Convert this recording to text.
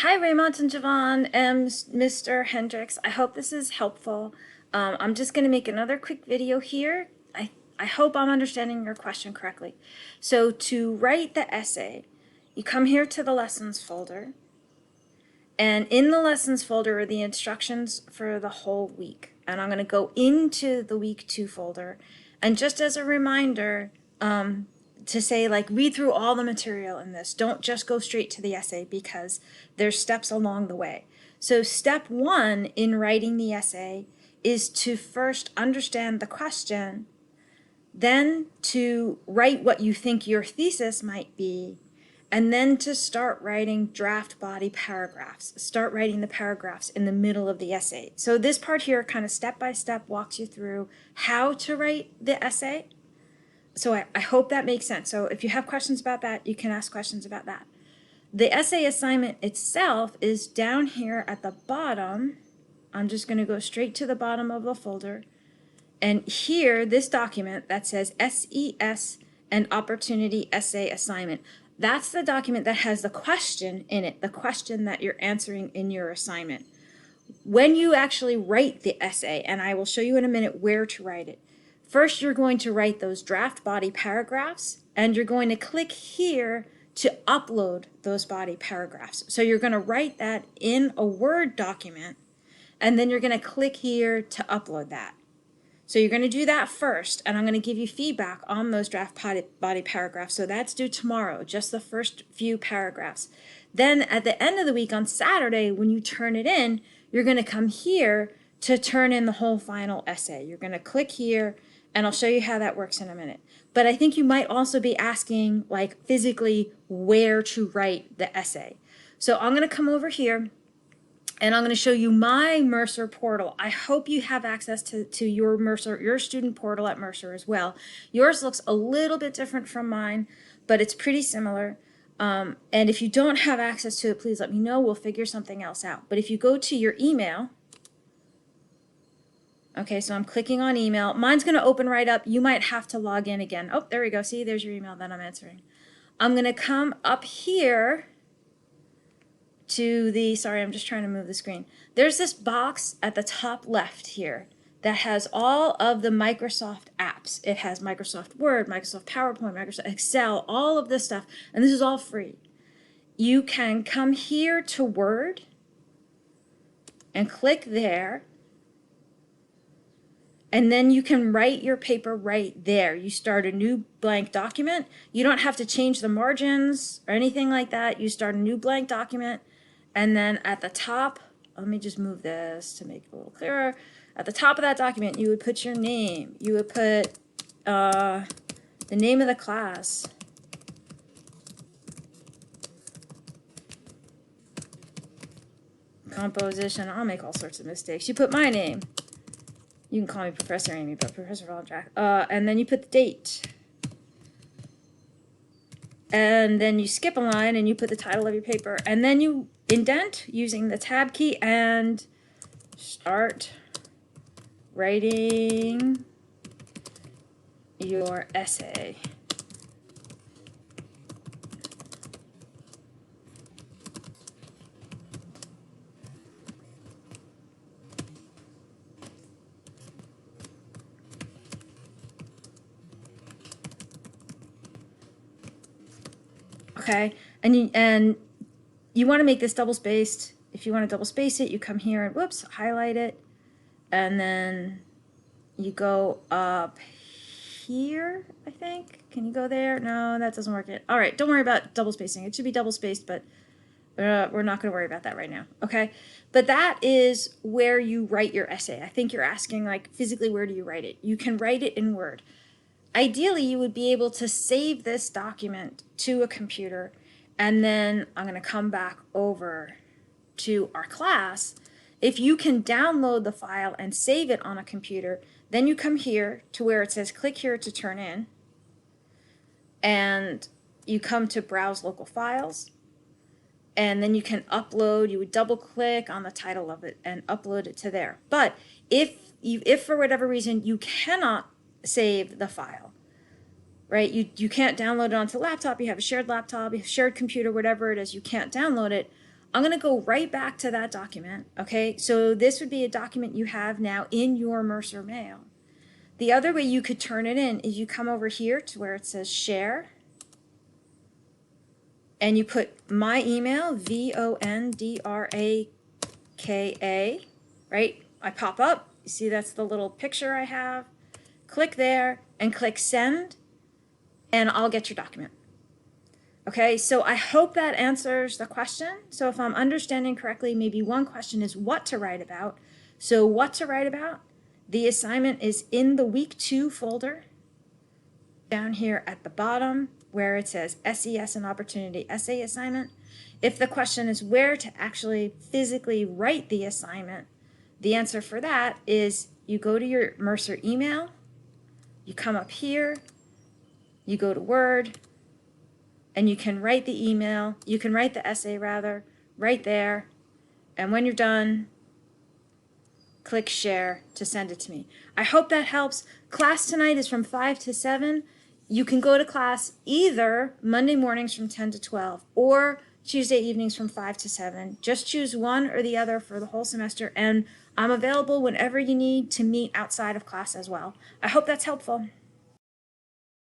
Hi, Raymond and Javon and Mr. Hendricks. I hope this is helpful. I'm just going to make another quick video here. I hope I'm understanding your question correctly. So to write the essay, you come here to the lessons folder, and in the lessons folder are the instructions for the whole week. And I'm going to go into the week 2 folder. And just as a reminder, to say, like, read through all the material in this. Don't just go straight to the essay because there's steps along the way. So step 1 in writing the essay is to first understand the question, then to write what you think your thesis might be, and then to start writing draft body paragraphs. Start writing the paragraphs in the middle of the essay. So this part here kind of step by step walks you through how to write the essay. So I hope that makes sense. So if you have questions about that, you can ask questions about that. The essay assignment itself is down here at the bottom. I'm just going to go straight to the bottom of the folder. And here, this document that says SES and Opportunity Essay Assignment. That's the document that has the question in it, the question that you're answering in your assignment. When you actually write the essay, and I will show you in a minute where to write it, first, you're going to write those draft body paragraphs, and you're going to click here to upload those body paragraphs. So you're going to write that in a Word document, and then you're going to click here to upload that. So you're going to do that first, and I'm going to give you feedback on those draft body paragraphs. So that's due tomorrow, just the first few paragraphs. Then at the end of the week on Saturday, when you turn it in, you're going to come here to turn in the whole final essay. You're going to click here, and I'll show you how that works in a minute. But I think you might also be asking, like, physically where to write the essay. So I'm going to come over here, and I'm going to show you my Mercer portal. I hope you have access to your Mercer, your student portal at Mercer as well. Yours looks a little bit different from mine, but it's pretty similar. And if you don't have access to it, please let me know. We'll figure something else out. But if you go to your email, okay, so I'm clicking on email. Mine's going to open right up. You might have to log in again. Oh, there we go. See, there's your email that I'm answering. I'm going to come up here to the, sorry, I'm just trying to move the screen. There's this box at the top left here that has all of the Microsoft apps. It has Microsoft Word, Microsoft PowerPoint, Microsoft Excel, all of this stuff, and this is all free. You can come here to Word and click there, and then you can write your paper right there. You start a new blank document. You don't have to change the margins or anything like that. You start a new blank document. And then at the top, let me just move this to make it a little clearer. At the top of that document, you would put your name. You would put the name of the class. Composition. I'll make all sorts of mistakes. You put my name. You can call me Professor Amy, but Professor Voljack. And then you put the date. And then you skip a line and you put the title of your paper. And then you indent using the tab key and start writing your essay. Okay, and you want to make this double spaced. If you want to double space it, you come here and whoops, highlight it, and then you go up here, I think. Can you go there? No, that doesn't work yet. All right, don't worry about double spacing. It should be double spaced, but we're not going to worry about that right now. Okay, but that is where you write your essay. I think you're asking, like, physically, where do you write it? You can write it in Word. Ideally, you would be able to save this document to a computer, and then I'm going to come back over to our class. If you can download the file and save it on a computer, then you come here to where it says click here to turn in, and you come to browse local files, and then you can upload. You would double click on the title of it and upload it to there. But if for whatever reason you cannot save the file, right? You can't download it onto the laptop. You have a shared laptop, you have a shared computer, whatever it is, you can't download it. I'm going to go right back to that document. Okay, so this would be a document you have now in your Mercer mail. The other way you could turn it in is you come over here to where it says share, and you put my email, VONDRAKA, right? I pop up, you see that's the little picture I have. Click there and click send, and I'll get your document. Okay, so I hope that answers the question. So if I'm understanding correctly, maybe one question is what to write about. So what to write about? The assignment is in the week 2 folder down here at the bottom where it says SES and Opportunity Essay Assignment. If the question is where to actually physically write the assignment, the answer for that is you go to your Mercer email, you come up here, you go to Word, and you can write the email, you can write the essay rather, right there, and when you're done, click share to send it to me. I hope that helps. Class tonight is from 5 to 7. You can go to class either Monday mornings from 10 to 12 or Tuesday evenings from 5 to 7. Just choose one or the other for the whole semester, and I'm available whenever you need to meet outside of class as well. I hope that's helpful.